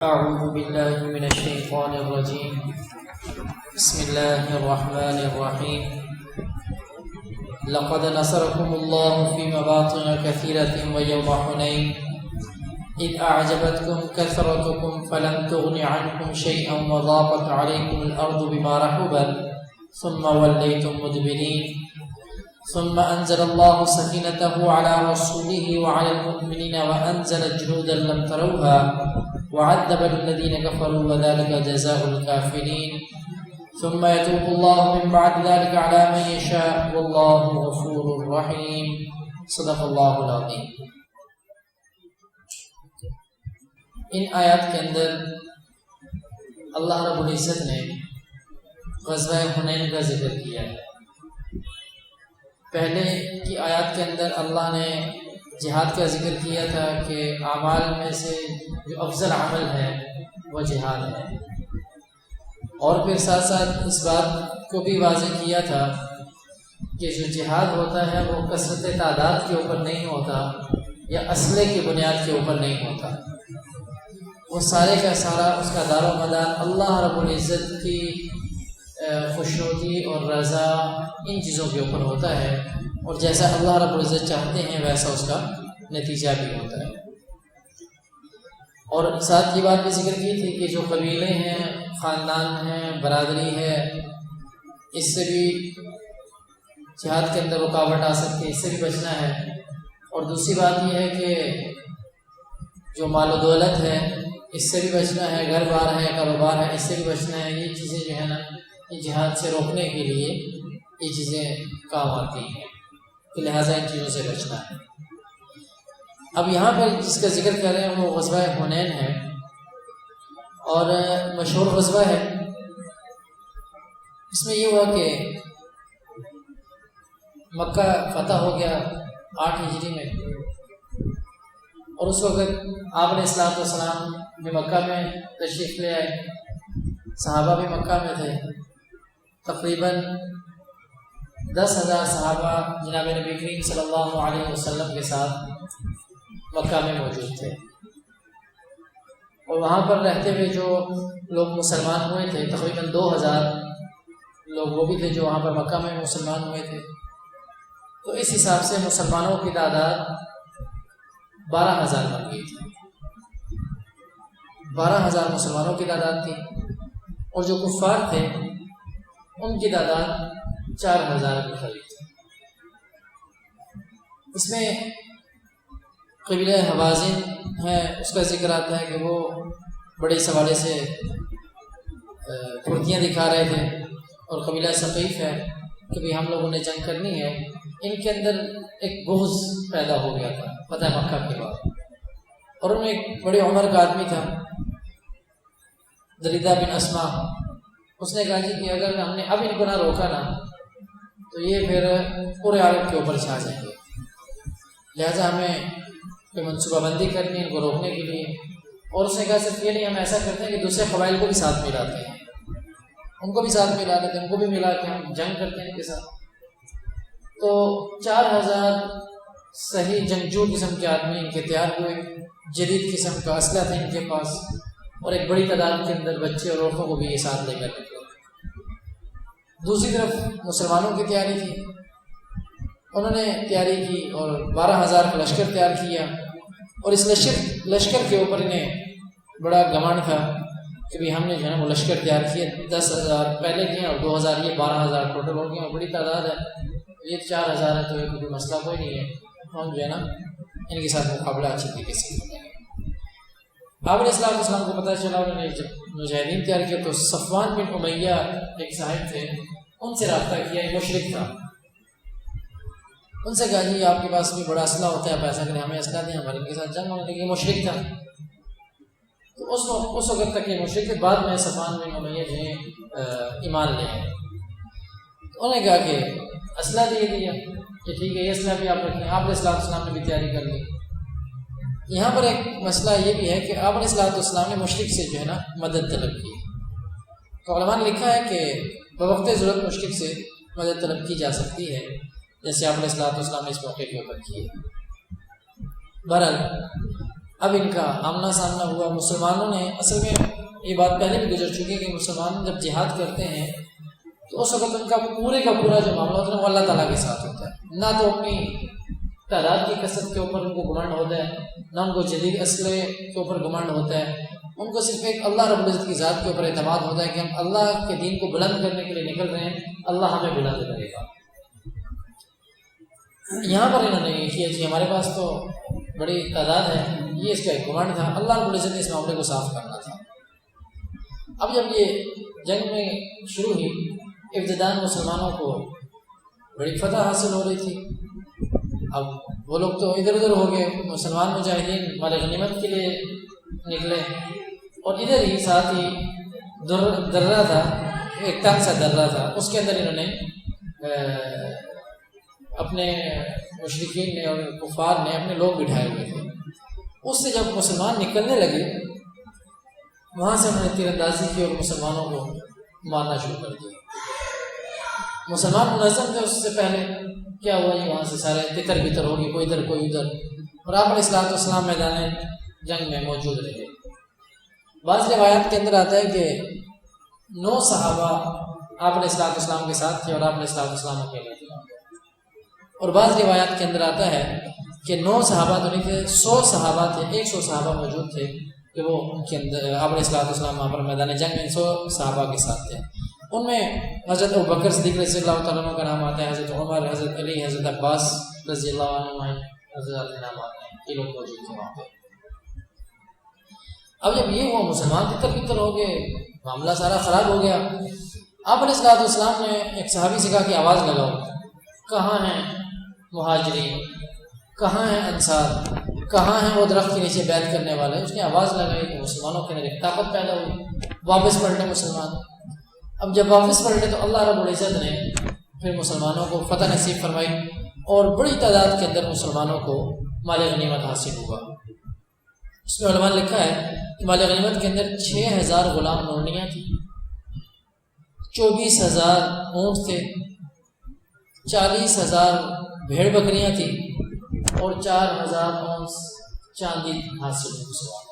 أعوذ بالله من الشيطان الرجيم. بسم الله الرحمن الرحيم. لقد نصركم الله في مواطن كثيرة ويوم حنين إذ أعجبتكم كثرتكم فلم تغن عنكم شيئا وضاقت عليكم الأرض بما رحبت ثم وليتم مدبرين ثم أنزل الله سكينته على رسوله وعلى المؤمنين وأنزل جنودا لم تروها وعذب الذين كفروا وذلك جزاء الكافرين ثم يتوب الله من بعد ذلك على من يشاء والله غفور رحيم. صدق اللہ العظیم. ان آیات کے اندر اللہ رب العزت نے غزوہ حنین کا ذکر کیا ہے. پہلے کی آیات کے اندر اللہ نے جہاد کا ذکر کیا تھا کہ اعمال میں سے جو افضل عمل ہے وہ جہاد ہے، اور پھر ساتھ ساتھ اس بات کو بھی واضح کیا تھا کہ جو جہاد ہوتا ہے وہ کثرت تعداد کے اوپر نہیں ہوتا یا اسلحے کی بنیاد کے اوپر نہیں ہوتا، وہ سارے کا سارا اس کا دار و مدار اللہ رب العزت کی خوشنودی اور رضا ان چیزوں کے اوپر ہوتا ہے، اور جیسا اللہ رب العزت چاہتے ہیں ویسا اس کا نتیجہ بھی ہوتا ہے. اور ساتھ یہ بات بھی ذکر کی تھی کہ جو قبیلے ہیں، خاندان ہیں، برادری ہے، اس سے بھی جہاد کے اندر رکاوٹ آ سکتی ہے، اس سے بھی بچنا ہے. اور دوسری بات یہ ہے کہ جو مال و دولت ہے اس سے بھی بچنا ہے، گھر بار ہے، کاروبار ہے، اس سے بھی بچنا ہے. یہ چیزیں جو ہے نا یہ جہاد سے روکنے کے لیے یہ چیزیں کام آتی ہیں، لہٰذا ان چیزوں سے بچنا ہے. اب یہاں پر جس کا ذکر کر رہے ہیں وہ غزوہ حنین ہے، اور مشہور غزوہ ہے. اس میں یہ ہوا کہ مکہ فتح ہو گیا 8 ہجری میں، اور اس وقت آپ علیہ الصلوۃ والسلام بھی مکہ میں تشریف لے آئے، صحابہ بھی مکہ میں تھے. تقریباً 10,000 صحابہ جناب نبی کریم صلی اللہ علیہ وسلم کے ساتھ مکہ میں موجود تھے، اور وہاں پر رہتے ہوئے جو لوگ مسلمان ہوئے تھے تقریباً 2,000 لوگ وہ بھی تھے جو وہاں پر مکہ میں مسلمان ہوئے تھے. تو اس حساب سے مسلمانوں کی تعداد 12,000 بن گئی تھی. 12,000 مسلمانوں کی تعداد تھی، اور جو کفار تھے ان کی تعداد 4,000 کے قریب تھی. اس میں قبیلہ حوازن ہے، اس کا ذکر آتا ہے کہ وہ بڑے سوالے سے پھرتیاں دکھا رہے تھے، اور قبیلہ ثقیف ہے کہ بھی ہم لوگوں نے جنگ کرنی ہے. ان کے اندر ایک بغض پیدا ہو گیا تھا فتح مکہ کے بعد، اور ان میں ایک بڑی عمر کا آدمی تھا دریدہ بن اسما. اس نے کہا جی کہ اگر ہم نے اب ان کو نہ روکا نا تو یہ پھر پورے عالم کے اوپر چھا جائیں گے، لہٰذا ہمیں کوئی منصوبہ بندی کرنی ہے ان کو روکنے کے لیے. اور اس نے کہا صرف یہ نہیں، ہم ایسا کرتے ہیں کہ دوسرے قبائل کو بھی ساتھ ملاتے ہیں، ان کو بھی ساتھ ملا لیتے ہیں، ان کو بھی ملا کے ہم جنگ کرتے ہیں ان کے ساتھ. تو 4,000 صحیح جنگجو قسم کے آدمی ان کے تیار ہوئے، جدید قسم کا اسلحہ تھا ان کے پاس، اور ایک بڑی تعداد کے اندر بچے اور عورتوں کو بھی یہ ساتھ لے کر نکلے. دوسری طرف مسلمانوں کی تیاری تھی، انہوں نے تیاری کی اور 12,000 کا لشکر تیار کیا، اور اس لشکر کے اوپر انہیں بڑا گھمنڈ تھا کہ بھی ہم نے جو ہے نا وہ لشکر تیار کیا. 10,000 پہلے کیے اور 2,000 یہ 12,000 ٹوٹل ہو گئے، اور بڑی تعداد ہے. یہ 4,000 ہے تو یہ کوئی مسئلہ کوئی نہیں ہے، ہم جو ہے نا ان کے ساتھ مقابلہ اچھی طریقے سے کریں گے. آپ علیہ السلام کو پتہ چلا، انہوں نے جب مجاہدین تیار کیا تو صفوان بن امیہ ایک صاحب تھے، ان سے رابطہ کیا. ایک مشرک تھا، ان سے کہا جی آپ کے پاس بھی بڑا اسلحہ ہوتا ہے، آپ ایسا کریں ہمیں اسلحہ دیں، ہمارے ان کے ساتھ جنگ ہونے لگی. مشرک تھا، تو اس وقت تک یہ مشرک تھے. بعد میں صفوان بن امیہ جو ہے ایمان لے آئے. انہوں نے کہا کہ اسلحہ دے دیا کہ ٹھیک ہے یہ اسلحہ بھی آپ رکھیں. آپ علیہ السلام نے بھی تیاری کر لی. یہاں پر ایک مسئلہ یہ بھی ہے کہ آپ علیہ السلام نے مشرک سے جو ہے نا مدد طلب کی. تو علماء نے لکھا ہے کہ بوقت ضرورت مشرک سے مدد طلب کی جا سکتی ہے، جیسے آپ علیہ السلام نے اس موقع کے اوپر کی. بہرحال اب ان کا آمنا سامنا ہوا. مسلمانوں نے اصل میں یہ بات پہلے بھی گزر چکی ہے کہ مسلمان جب جہاد کرتے ہیں تو اس وقت ان کا پورے کا پورا جو معاملہ ہوتا ہے وہ اللہ تعالیٰ کے ساتھ ہوتا ہے. نہ تو اپنی تعداد کی کثرت کے اوپر ان کو گمانڈ ہوتا ہے، نہ ان کو جدید اسلحے کے اوپر گمانڈ ہوتا ہے. ان کو صرف ایک اللہ رب العزت کی ذات کے اوپر اعتماد ہوتا ہے کہ ہم اللہ کے دین کو بلند کرنے کے لیے نکل رہے ہیں، اللہ ہمیں بلند کرے گا. یہاں پر انہوں نے یہ کیا کہ ہمارے پاس تو بڑی تعداد ہے، یہ اس کا ایک گمانڈ تھا. اللہ رب العزت نے اس معاملے کو صاف کرنا تھا. اب جب یہ جنگ میں شروع ہوئی، ابتداءً مسلمانوں کو بڑی فتح حاصل ہو رہی تھی. اب وہ لوگ تو ادھر ادھر ہو گئے، مسلمان مجاہدین مال غنیمت کے لیے نکلے، اور ادھر ہی ساتھ ہی درہ تھا، ایک تنگ سا درہ تھا، اس کے اندر انہوں نے اپنے مشرکین نے اور کفار نے اپنے لوگ بٹھائے ہوئے تھے. اس سے جب مسلمان نکلنے لگے وہاں سے انہوں نے تیر اندازی کی اور مسلمانوں کو مارنا شروع کر دیا. مسلمان منظم تھے. اس سے پہلے کیا ہوا جی، وہاں سے سارے تتر بتر ہو گئے، کوئی ادھر کوئی ادھر، اور آپ علیہ الصلوۃ والسلام میدان جنگ میں موجود رہے. بعض روایات کے اندر آتا ہے کہ 9 صحابہ آپ علیہ الصلوۃ والسلام کے ساتھ تھے اور آپ علیہ الصلوۃ والسلام اکیلے تھے. اور بعض روایات کے اندر آتا ہے کہ 9 صحابہ تو نہیں تھے، 100 صحابہ تھے، 100 صحابہ موجود تھے کہ وہ ان کے اندر آپ علیہ الصلوۃ والسلام وہاں پر میدان جنگ میں 100 صحابہ کے ساتھ تھے. ان میں حضرت ابوبکر صدیق رضی اللہ تعالیٰ عنہ کا نام آتا ہے، حضرت عمر، حضرت علی، حضرت عباس رضی اللہ عنہ، حضرت نام آتے ہیں، یہ لوگ موجود تھے وہاں پہ. اب جب یہ ہوا مسلمان تتر بتر ہو گئے، معاملہ سارا خراب ہو گیا. آپ علیہ الصلوۃ والسلام نے ایک صحابی سے کہا کہ آواز لگاؤ، کہاں ہیں مہاجرین، کہاں ہیں انصار، کہاں ہیں وہ درخت کے نیچے بیعت کرنے والے. اس نے آواز لگائی تو مسلمانوں کے اندر ایک طاقت پیدا ہوئی، واپس پلٹے مسلمان. اب جب واپس پلٹے تو اللہ رب العزت نے پھر مسلمانوں کو فتح نصیب فرمائی اور بڑی تعداد کے اندر مسلمانوں کو مال غنیمت حاصل ہوا. اس میں علماء نے لکھا ہے کہ مال غنیمت کے اندر 6000 غلام نورنیاں تھیں، 24,000 اونٹ تھے، 40,000 بھیڑ بکریاں تھیں اور 4,000 اونس چاندی حاصل ہوئی مسلمان.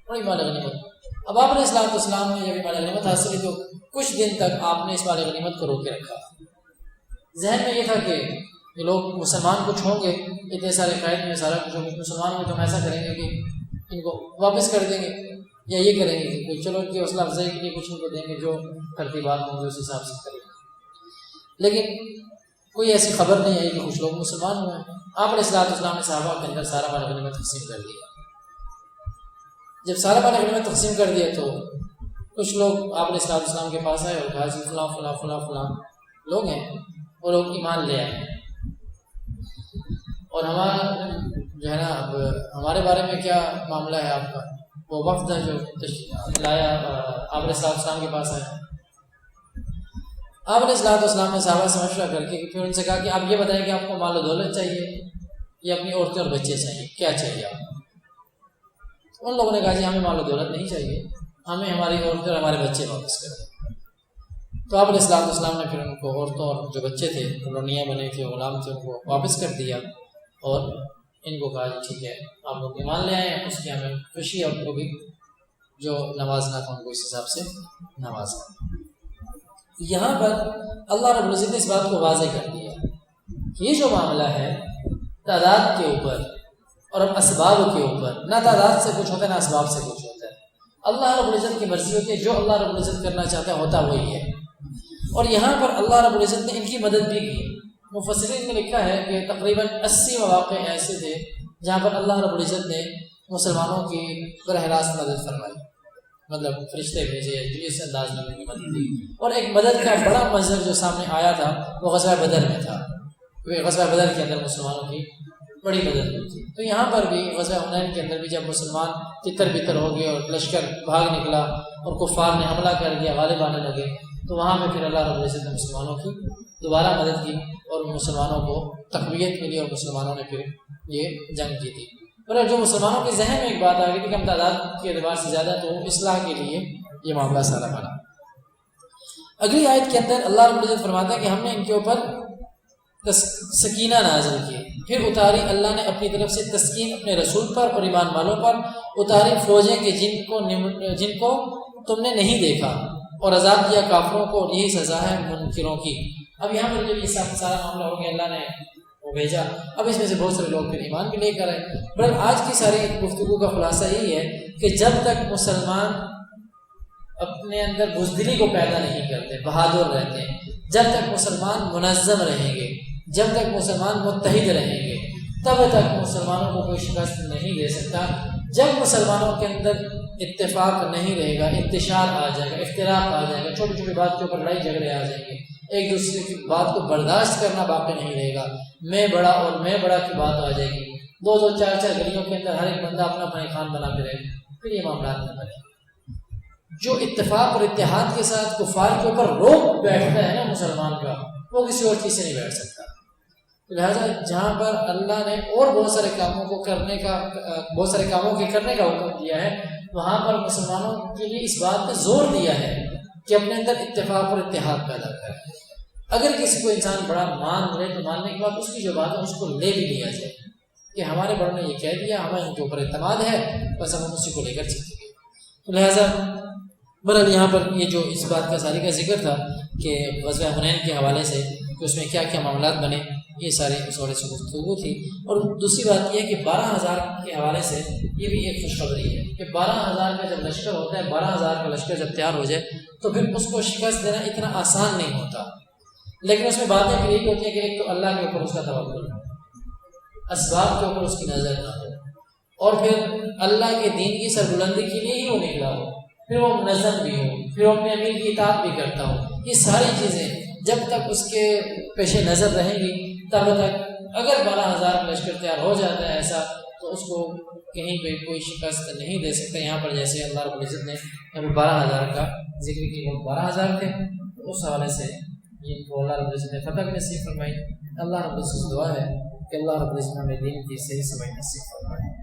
بڑی مال غنیمت. اب آپ علیہ الصلوۃ والسلام نے جب مال غنیمت حاصل کی تو کچھ دن تک آپ نے اس مال غنیمت کو روک کے رکھا. ذہن میں یہ تھا کہ یہ لوگ مسلمان کچھ ہوں گے، اتنے سارے قید میں سارا کچھ مسلمان میں تو ہم ایسا کریں گے کہ ان کو واپس کر دیں گے، یا یہ کریں گے کہ چلو ان کی حوصلہ افزائی کے لیے کچھ ان کو دیں گے، جو ترتیبات ہوں گے اس حساب سے کریں گے. لیکن کوئی ایسی خبر نہیں آئی کہ کچھ لوگ مسلمان ہوئے. آپ علیہ الصلوۃ والسلام نے صحابہ کے اندر سارا مال غنیمت تقسیم کر دیا. جب سارا مال غنیمت تقسیم کر دیا تو کچھ لوگ آپ علیہ الصلوۃ والسلام کے پاس آئے اور کہا کہ فلاں فلاں فلاں فلاں لوگ ہیں، وہ لوگ ایمان لے آئے، اور ہمارا جو ہے نا اب ہمارے بارے میں کیا معاملہ ہے آپ کا. وہ وفد ہے جو لایا آپ علیہ الصلوۃ والسلام کے پاس آیا. آپ علیہ الصلوۃ والسلام نے صحابہ سے مشورہ کر کے پھر ان سے کہا کہ آپ یہ بتائیں کہ آپ کو مال و دولت چاہیے یا اپنی عورتیں اور بچے چاہیے، کیا چاہیے آپ. ان لوگوں نے کہا جی ہمیں مال و دولت نہیں چاہیے، ہمیں ہماری عورتیں اور ہمارے بچے واپس کر دیں. تو آپ علیہ الصلوۃ والسلام نے پھر ان کو عورتوں اور جو بچے تھے، رونیاں بنے تھے، غلام تھے، ان کو واپس کر دیا اور ان کو کہا ٹھیک ہے آپ لوگ ایمان لے آئے ہیں، اس کی ہمیں خوشی ہے، ان کو بھی جو نوازنا تھا ان کو اس حساب سے نوازنا. یہاں پر اللہ رب العزت نے اس بات کو واضح کر دیا کہ یہ جو معاملہ ہے تعداد کے اوپر اور اب اسباب کے اوپر، نہ تعداد سے کچھ ہوتا ہے نہ اسباب سے کچھ ہوتا ہے. اللہ رب العزت کی مرضی ہوتی ہے، جو اللہ رب العزت کرنا چاہتا ہے ہوتا وہی ہے. اور یہاں پر اللہ رب العزت نے ان کی مدد بھی کی. مفسرین نے لکھا ہے کہ تقریباً 80 مواقع ایسے تھے جہاں پر اللہ رب العزت نے مسلمانوں کی براہ راست مدد فرمائی، مطلب فرشتے بھیجے جو اس انداز میں ان کی مدد دی. اور ایک مدد کا بڑا منظر جو سامنے آیا تھا وہ غزوہ بدر میں تھا. غزوہ بدر کے اندر مسلمانوں کی بڑی مدد ہوئی تھی. تو یہاں پر بھی غزوہ حنین کے اندر بھی جب مسلمان تتر بتر ہو گئے اور لشکر بھاگ نکلا اور کفار نے حملہ کر دیا، غالب آنے لگے، تو وہاں پہ پھر اللہ رب العزت نے مسلمانوں کی دوبارہ مدد کی اور مسلمانوں کو تقویت ملی اور مسلمانوں نے پھر یہ جنگ کی تھی. اور جو مسلمانوں کے ذہن میں ایک بات آ گئی تھی کہ ہم تعداد کے اعتبار سے زیادہ، تو اصلاح کے لیے یہ معاملہ سارا بنا. اگلی آیت کے اندر اللہ رب العزت فرماتا ہے کہ ہم نے ان کے اوپر سکینہ نازل کی، پھر اتاری اللہ نے اپنی طرف سے تسکین اپنے رسول پر اور ایمان والوں پر، اتاری فوجیں کہ جن کو تم نے نہیں دیکھا، اور عذاب دیا کافروں کو، اور یہی سزا ہے منکروں کی۔ اب یہاں پر جب یہ سارا معاملہ ہو گیا، اللہ نے وہ بھیجا، اب اس میں سے بہت سارے لوگ پھر ایمان بھی لے کر آئے۔ بہرحال آج کی ساری گفتگو کا خلاصہ یہی ہے کہ جب تک مسلمان اپنے اندر بزدلی کو پیدا نہیں کرتے، بہادر رہتے ہیں، جب تک مسلمان منظم رہیں گے، جب تک مسلمان متحد رہیں گے، تب تک مسلمانوں کو کوئی شکست نہیں دے سکتا۔ جب مسلمانوں کے اندر اتفاق نہیں رہے گا، انتشار آ جائے گا، اختلاف آ جائے گا، چھوٹی چھوٹی بات کے اوپر لڑائی جھگڑے آ جائیں گے، ایک دوسرے کی بات کو برداشت کرنا باقی نہیں رہے گا، میں بڑا اور میں بڑا کی بات آ جائے گی، دو دو چار چار گلیوں کے اندر ہر ایک بندہ اپنا اپنا خان بنا کے رہے گا، پھر یہ معاملات نہ بنے۔ جو اتفاق اور اتحاد کے ساتھ کفار کے اوپر روک بیٹھتا ہے نا مسلمان کا، وہ کسی اور چیز سے نہیں بیٹھ سکتا۔ لہٰذا جہاں پر اللہ نے اور بہت سارے کاموں کو کرنے کا، بہت سارے کاموں کے کرنے کا حکم دیا ہے، وہاں پر مسلمانوں کے لیے اس بات پہ زور دیا ہے کہ اپنے اندر اتفاق اور اتحاد پیدا کریں۔ اگر کسی کو انسان بڑا مان لے تو ماننے کے بعد اس کی جو بات ہے اس کو لے بھی لیا جائے کہ ہمارے بڑوں نے یہ کہہ دیا، ہمیں ان کے اوپر اعتماد ہے، بس ہم اسی کو لے کر چلیں گے۔ تو لہٰذا بہرحال یہاں پر یہ جو اس بات کا ساری کا ذکر تھا کہ غزوہ حنین کے حوالے سے کہ اس میں کیا کیا معاملات بنے، یہ ساری اس حوالے سے گفتگو تھی۔ اور دوسری بات یہ ہے کہ 12,000 کے حوالے سے یہ بھی ایک خوشخبری ہے کہ 12,000 کا جب لشکر ہوتا ہے، 12,000 کا لشکر جب تیار ہو جائے تو پھر اس کو شکست دینا اتنا آسان نہیں ہوتا، لیکن اس میں باتیں پھر یہ ہوتی ہیں کہ ایک تو اللہ کے اوپر اس کا توکل ہو، اسباب کے اوپر اس کی نظر نہ ہو، اور پھر اللہ کے دین کی سربلندی کے لیے ہی وہ نکلا ہو، پھر وہ منظم بھی ہو، پھر وہ اپنے امیر کی اطاعت بھی کرتا ہو۔ یہ ساری چیزیں جب تک اس کے پیش نظر رہیں گی تب تک، اگر 12,000 کا لشکر تیار ہو جاتا ہے ایسا تو اس کو کہیں پہ کوئی شکست نہیں دے سکتا۔ یہاں پر جیسے اللہ رب العزت نے یہاں 12,000 کا ذکر کی، لوگ 12,000 تھے، تو اس حوالے سے جن کو اللہ رب العزت نے فتح بھی نصیب فرمائی۔ اللہ رب العزت سے دعا ہے کہ اللہ رب العزت ہمیں دین کی صحیح سمجھ نصیب فرمائے۔